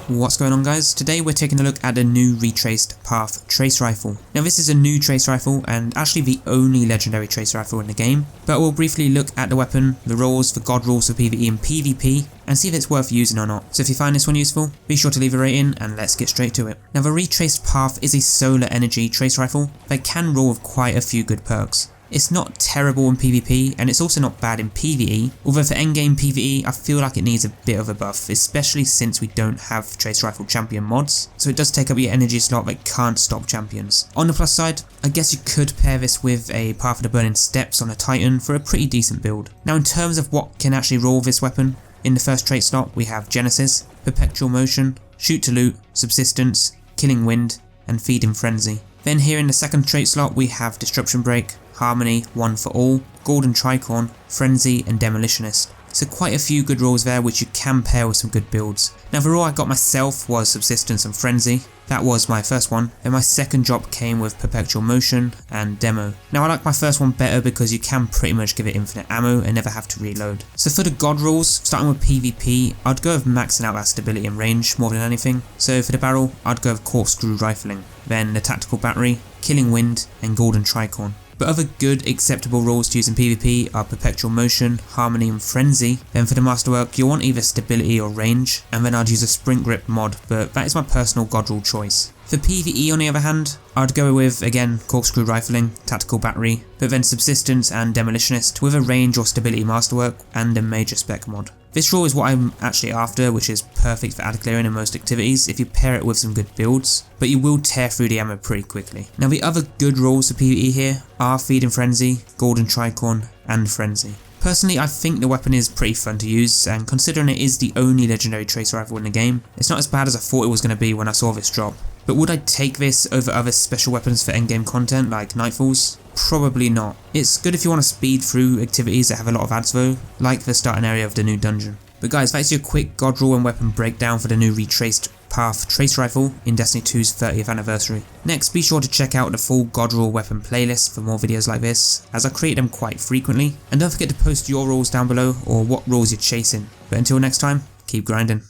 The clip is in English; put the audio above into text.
What's going on, guys? Today we're taking a look at a new Retraced Path trace rifle. Now this is a new trace rifle and actually the only legendary trace rifle in the game, but we'll briefly look at the weapon, the roles, the god rules for PVE and PVP, and see if it's worth using or not. So if you find this one useful, be sure to leave a rating and let's get straight to it. Now the Retraced Path is a solar energy trace rifle that can roll with quite a few good perks. It's not terrible in PvP and it's also not bad in PvE, although for endgame PvE I feel like it needs a bit of a buff, especially since we don't have trace rifle champion mods, so it does take up your energy slot that can't stop champions. On the plus side, I guess you could pair this with a Path of the Burning Steps on a Titan for a pretty decent build. Now in terms of what can actually roll this weapon, in the first trait slot we have Genesis, Perpetual Motion, Shoot to Loot, Subsistence, Killing Wind, and Feeding Frenzy. Then here in the second trait slot we have Disruption Break, Harmony, One for All, Golden Tricorn, Frenzy, and Demolitionist. So quite a few good rolls there which you can pair with some good builds. Now the role I got myself was Subsistence and Frenzy. That was my first one, and my second drop came with Perpetual Motion and Demo. Now I like my first one better because you can pretty much give it infinite ammo and never have to reload. So for the god rolls, starting with PvP, I'd go with maxing out that stability and range more than anything. So for the barrel, I'd go with Corkscrew Rifling, then the Tactical Battery, Killing Wind, and Golden Tricorn. But other good acceptable rolls to use in PvP are Perpetual Motion, Harmony, and Frenzy. Then for the masterwork you'll want either stability or range, and then I'd use a Sprint Grip mod, but that is my personal god roll choice. For PvE on the other hand, I'd go with, again, Corkscrew Rifling, Tactical Battery, but then Subsistence and Demolitionist with a range or stability masterwork and a major spec mod. This role is what I'm actually after, which is perfect for ad clearing in most activities if you pair it with some good builds, but you will tear through the ammo pretty quickly. Now the other good roles for PvE here are Feeding Frenzy, Golden Tricorn, and Frenzy. Personally, I think the weapon is pretty fun to use, and considering it is the only legendary trace rifle in the game, it's not as bad as I thought it was going to be when I saw this drop. But would I take this over other special weapons for endgame content like Nightfalls? Probably not. It's good if you want to speed through activities that have a lot of ads though, like the starting area of the new dungeon. But guys, that's your quick god roll and weapon breakdown for the new Retraced Path trace rifle in Destiny 2's 30th anniversary. Next, be sure to check out the full god roll weapon playlist for more videos like this, as I create them quite frequently. And don't forget to post your rolls down below or what rolls you're chasing. But until next time, keep grinding.